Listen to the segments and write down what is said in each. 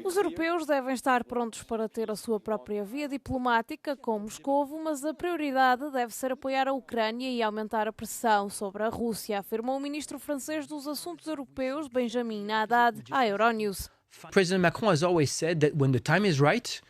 Os europeus devem estar prontos para ter a sua própria via diplomática com Moscovo, mas a prioridade deve ser apoiar a Ucrânia e aumentar a pressão sobre a Rússia, afirmou o ministro francês dos Assuntos Europeus, Benjamin Haddad, à Euronews. President Macron has always said that when the time is right,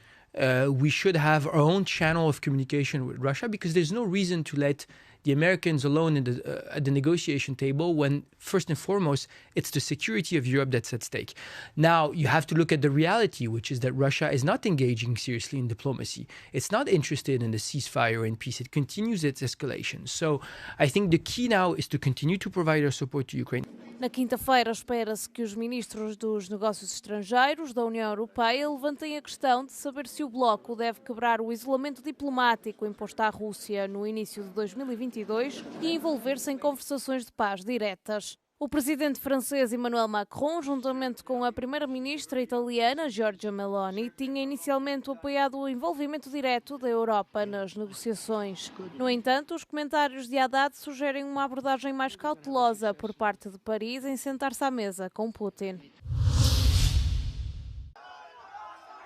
we should have our own channel of communication with Russia, because there's no reason to let the Americans alone at the negotiation table when, first and foremost, it's the security of Europe that's at stake. Now, you have to look at the reality, which is that Russia is not engaging seriously in diplomacy. It's not interested in the ceasefire and peace. It continues its escalation. So I think the key now is to continue to provide our support to Ukraine. Na quinta-feira, espera-se que os ministros dos negócios estrangeiros da União Europeia levantem a questão de saber se o bloco deve quebrar o isolamento diplomático imposto à Rússia no início de 2022 e envolver-se em conversações de paz diretas. O presidente francês Emmanuel Macron, juntamente com a primeira-ministra italiana Giorgia Meloni, tinha inicialmente apoiado o envolvimento direto da Europa nas negociações. No entanto, os comentários de Haddad sugerem uma abordagem mais cautelosa por parte de Paris em sentar-se à mesa com Putin.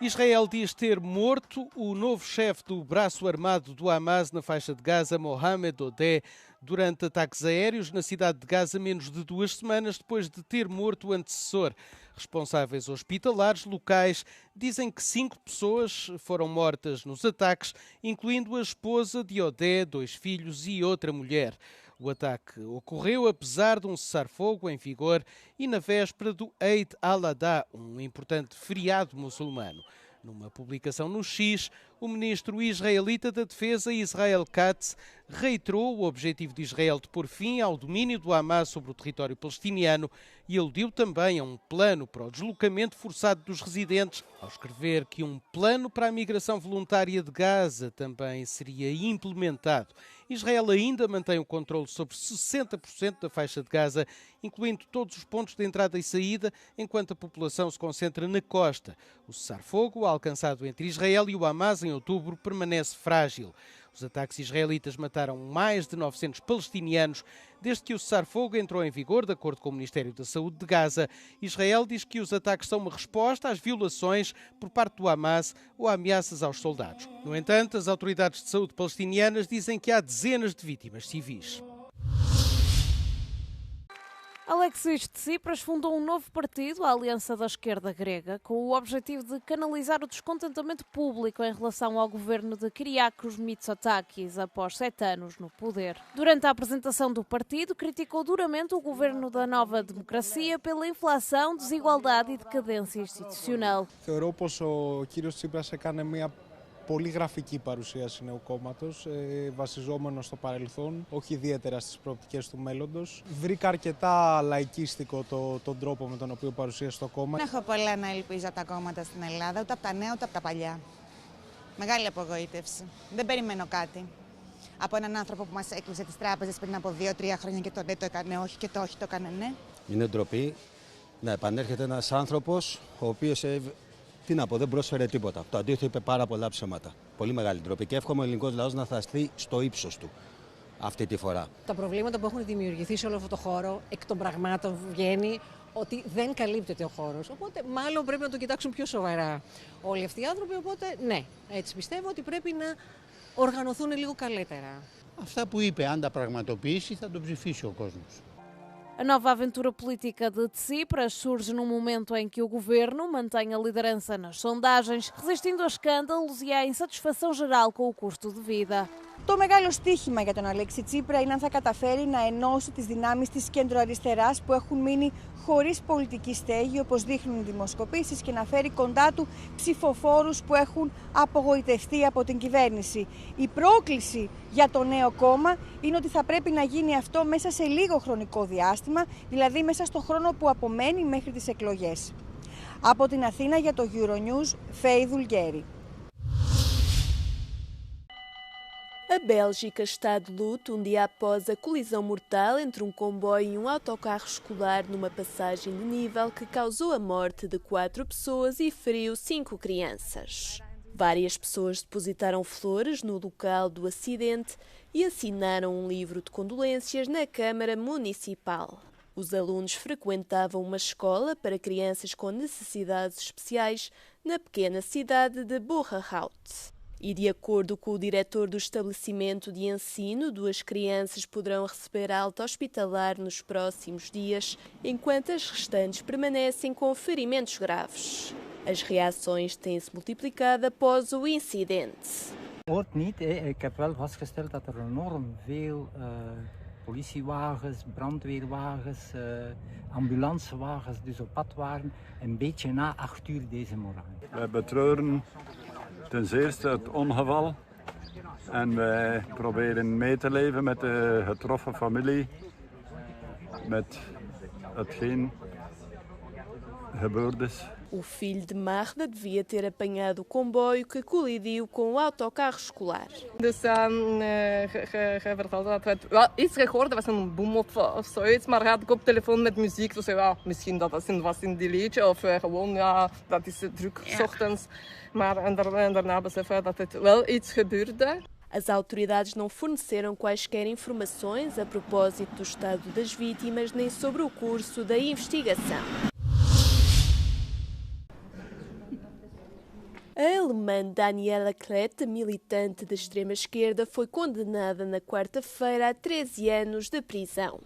Israel diz ter morto o novo chefe do braço armado do Hamas na faixa de Gaza, Mohamed Odeh, durante ataques aéreos na cidade de Gaza menos de 2 semanas depois de ter morto o antecessor. Responsáveis hospitalares locais dizem que 5 pessoas foram mortas nos ataques, incluindo a esposa de Odeh, 2 filhos e outra mulher. O ataque ocorreu apesar de um cessar-fogo em vigor e na véspera do Eid al-Adha, um importante feriado muçulmano. Numa publicação no X, o ministro israelita da Defesa, Israel Katz, reiterou o objetivo de Israel de pôr fim ao domínio do Hamas sobre o território palestiniano e aludiu também a um plano para o deslocamento forçado dos residentes, ao escrever que um plano para a migração voluntária de Gaza também seria implementado. Israel ainda mantém o controle sobre 60% da faixa de Gaza, incluindo todos os pontos de entrada e saída, enquanto a população se concentra na costa. O cessar-fogo, alcançado entre Israel e o Hamas em outubro, permanece frágil. Os ataques israelitas mataram mais de 900 palestinianos desde que o cessar-fogo entrou em vigor, de acordo com o Ministério da Saúde de Gaza. Israel diz que os ataques são uma resposta às violações por parte do Hamas ou a ameaças aos soldados. No entanto, as autoridades de saúde palestinianas dizem que há dezenas de vítimas civis. Alexis Tsipras fundou um novo partido, a Aliança da Esquerda Grega, com o objetivo de canalizar o descontentamento público em relação ao governo de Kyriakos Mitsotakis após 7 anos no poder. Durante a apresentação do partido, criticou duramente o governo da Nova Democracia pela inflação, desigualdade e decadência institucional. Θεωρώ πως ο κύριος Τσίπρας έκανε μια πολύ γραφική παρουσίαση νέου κόμματος, βασιζόμενο στο παρελθόν, όχι ιδιαίτερα στις προοπτικές του μέλλοντος. Βρήκα αρκετά λαϊκίστικο τον τρόπο με τον οποίο παρουσίασε το κόμμα. Δεν έχω πολλά να ελπίζω από τα κόμματα στην Ελλάδα, ούτε από τα νέα, ούτε από τα παλιά. Μεγάλη απογοήτευση. Δεν περιμένω κάτι. Από έναν άνθρωπο που μας έκλεισε τις τράπεζες πριν από 2-3 χρόνια και το ναι το έκανε όχι και το όχι το έκανε ναι. Είναι ντροπή να επανέρχεται ένας άνθρωπος ο οποίος τι να πω, δεν πρόσφερε τίποτα. Το αντίθετο είπε πάρα πολλά ψέματα. Πολύ μεγάλη ντροπή και εύχομαι ο ελληνικός λαός να θαστεί στο ύψος του αυτή τη φορά. Τα προβλήματα που έχουν δημιουργηθεί σε όλο αυτό το χώρο, εκ των πραγμάτων βγαίνει ότι δεν καλύπτεται ο χώρος. Οπότε μάλλον πρέπει να το κοιτάξουν πιο σοβαρά όλοι αυτοί οι άνθρωποι. Οπότε ναι, έτσι πιστεύω ότι πρέπει να οργανωθούν λίγο καλύτερα. Αυτά που είπε, αν τα πραγματοποιήσει, θα τον ψηφίσει ο κόσμος. A nova aventura política de Tsipras surge num momento em que o governo mantém a liderança nas sondagens, resistindo a escândalos e à insatisfação geral com o custo de vida. Το μεγάλο στοίχημα για τον Αλέξη Τσίπρα είναι αν θα καταφέρει να ενώσει τις δυνάμεις της κεντροαριστεράς που έχουν μείνει χωρίς πολιτική στέγη, όπως δείχνουν οι δημοσκοπήσεις, και να φέρει κοντά του ψηφοφόρους που έχουν απογοητευτεί από την κυβέρνηση. Η πρόκληση για το νέο κόμμα είναι ότι θα πρέπει να γίνει αυτό μέσα σε λίγο χρονικό διάστημα, δηλαδή μέσα στο χρόνο που απομένει μέχρι τις εκλογές. Από την Αθήνα για το Euronews, Φέη Δουλγέρη. A Bélgica está de luto dia após a colisão mortal entre um comboio e um autocarro escolar numa passagem de nível que causou a morte de 4 pessoas e feriu 5 crianças. Várias pessoas depositaram flores no local do acidente e assinaram um livro de condolências na Câmara Municipal. Os alunos frequentavam uma escola para crianças com necessidades especiais na pequena cidade de Boerhaut. E, de acordo com o diretor do estabelecimento de ensino, 2 crianças poderão receber alta hospitalar nos próximos dias, enquanto as restantes permanecem com ferimentos graves. As reações têm-se multiplicado após o incidente. Hoort niet. Ik heb wel vastgesteld dat enorm veel politiewagens, brandweerwagens, ambulancewagens dus op pad waren. Een beetje na 8 uur deze morgen. Wij betreuren ten zeerste het ongeval en wij proberen mee te leven met de getroffen familie, met hetgeen gebeurd is. O filho de Magda devia ter apanhado o comboio que colidiu com o autocarro escolar. Dus je vertelde dat we wel iets gehoord, dat was een boom of zoiets, maar had ik op telefoon met muziek, dus ja, misschien dat was in die liedje of gewoon, ja, dat is druk, 's ochtends. Maar en daarna beseffen dat het wel iets gebeurde. As autoridades não forneceram quaisquer informações a propósito do estado das vítimas nem sobre o curso da investigação. A alemã Daniela Klett, militante da extrema-esquerda, foi condenada na quarta-feira a 13 anos de prisão.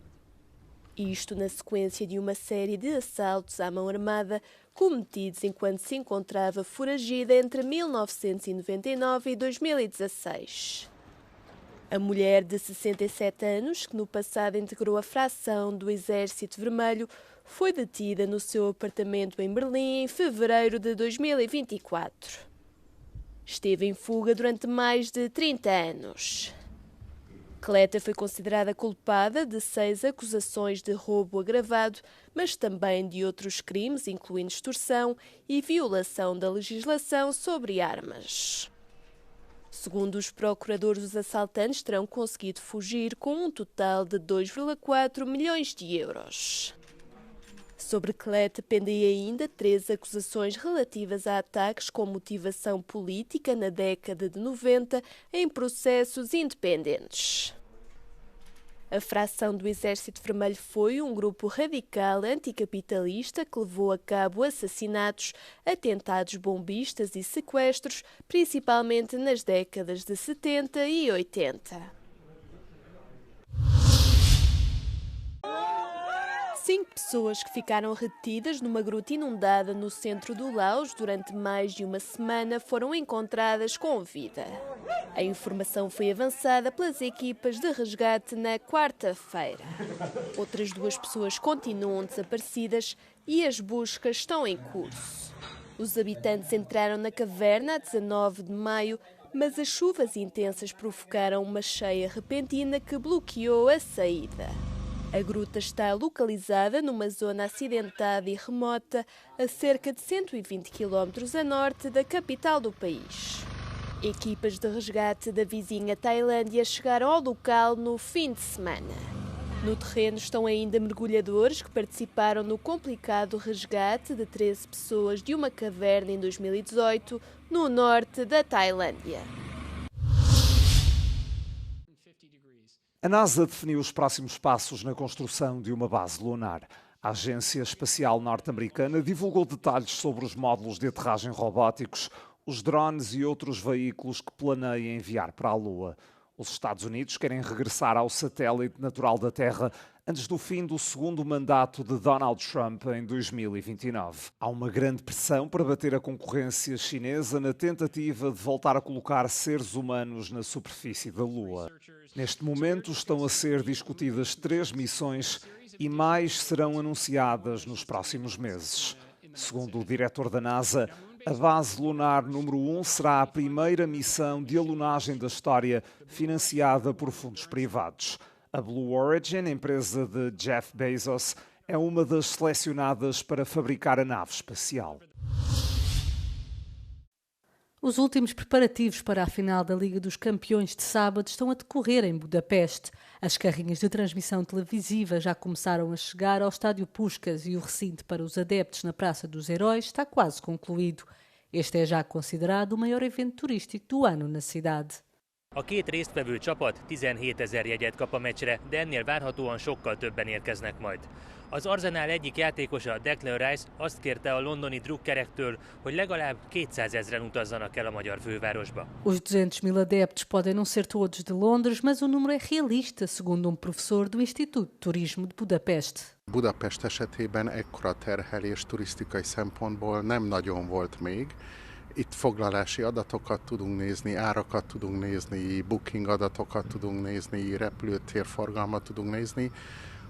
Isto na sequência de uma série de assaltos à mão armada cometidos enquanto se encontrava foragida entre 1999 e 2016. A mulher de 67 anos, que no passado integrou a fração do Exército Vermelho, foi detida no seu apartamento em Berlim em fevereiro de 2024. Esteve em fuga durante mais de 30 anos. Klett foi considerada culpada de 6 acusações de roubo agravado, mas também de outros crimes, incluindo extorsão e violação da legislação sobre armas. Segundo os procuradores, os assaltantes terão conseguido fugir com um total de 2,4 milhões de euros. Sobre Klett pendem ainda 3 acusações relativas a ataques com motivação política na década de 90 em processos independentes. A fração do Exército Vermelho foi um grupo radical anticapitalista que levou a cabo assassinatos, atentados bombistas e sequestros, principalmente nas décadas de 70 e 80. 5 pessoas que ficaram retidas numa gruta inundada no centro do Laos durante mais de uma semana foram encontradas com vida. A informação foi avançada pelas equipas de resgate na quarta-feira. Outras 2 pessoas continuam desaparecidas e as buscas estão em curso. Os habitantes entraram na caverna a 19 de maio, mas as chuvas intensas provocaram uma cheia repentina que bloqueou a saída. A gruta está localizada numa zona acidentada e remota, a cerca de 120 km a norte da capital do país. Equipas de resgate da vizinha Tailândia chegaram ao local no fim de semana. No terreno estão ainda mergulhadores que participaram no complicado resgate de 13 pessoas de uma caverna em 2018, no norte da Tailândia. A NASA definiu os próximos passos na construção de uma base lunar. A Agência Espacial Norte-Americana divulgou detalhes sobre os módulos de aterragem robóticos, os drones e outros veículos que planeia enviar para a Lua. Os Estados Unidos querem regressar ao satélite natural da Terra antes do fim do segundo mandato de Donald Trump em 2029. Há uma grande pressão para bater a concorrência chinesa na tentativa de voltar a colocar seres humanos na superfície da Lua. Neste momento estão a ser discutidas 3 missões e mais serão anunciadas nos próximos meses. Segundo o diretor da NASA, a base lunar número 1 será a primeira missão de alunagem da história financiada por fundos privados. A Blue Origin, empresa de Jeff Bezos, é uma das selecionadas para fabricar a nave espacial. Os últimos preparativos para a final da Liga dos Campeões de sábado estão a decorrer em Budapeste. As carrinhas de transmissão televisiva já começaram a chegar ao Estádio Puskás e o recinto para os adeptos na Praça dos Heróis está quase concluído. Este é já considerado o maior evento turístico do ano na cidade. A két résztvevő csapat 17 000 jegyet kap a meccsre, de ennél várhatóan sokkal többen érkeznek majd. Az Arsenal egyik játékosa, Declan Rice azt kérte a londoni drukkerektől, hogy legalább 200 000-en utazzanak el a magyar fővárosba. Os 200.000 adeptos podem não ser todos de Londres, mas o número é realista, segundo professor do Instituto de Turismo de Budapeste. Budapest esetében ekkora terhelés turisztikai szempontból nem nagyon volt még. Itt foglalási adatokat tudunk nézni, árakat tudunk nézni, booking adatokat tudunk nézni, repülőtérforgalmat tudunk nézni,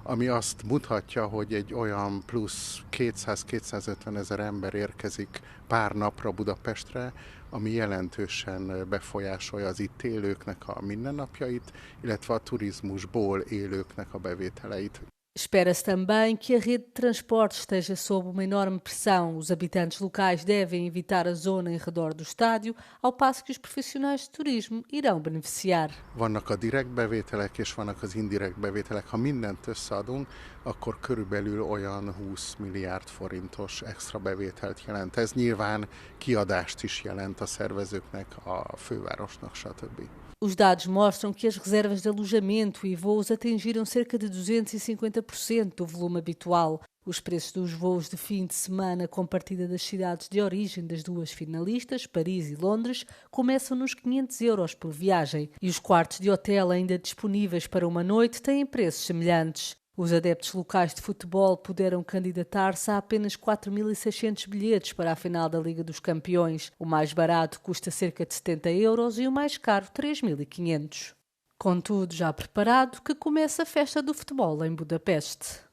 ami azt mutatja, hogy egy olyan plusz 200-250 000 ember érkezik pár napra Budapestre, ami jelentősen befolyásolja az itt élőknek a mindennapjait, illetve a turizmusból élőknek a bevételeit. Espera-se também que a rede de transportes esteja sob uma enorme pressão. Os habitantes locais devem evitar a zona em redor do estádio, ao passo que os profissionais de turismo irão beneficiar. Vannak a direkt bevételek és vannak az indirekt bevételek. Ha mindent összeadunk, akkor körülbelül olyan 20 milliárd forintos extra bevételt jelent. Ez nyilván kiadást is jelent a szervezőknek, a fővárosnak, stb. Os dados mostram que as reservas de alojamento e voos atingiram cerca de 250% do volume habitual. Os preços dos voos de fim de semana com partida das cidades de origem das duas finalistas, Paris e Londres, começam nos 500 € por viagem. E os quartos de hotel ainda disponíveis para uma noite têm preços semelhantes. Os adeptos locais de futebol puderam candidatar-se a apenas 4.600 bilhetes para a final da Liga dos Campeões. O mais barato custa cerca de 70 € e o mais caro 3.500. Com tudo já preparado, que começa a festa do futebol em Budapeste.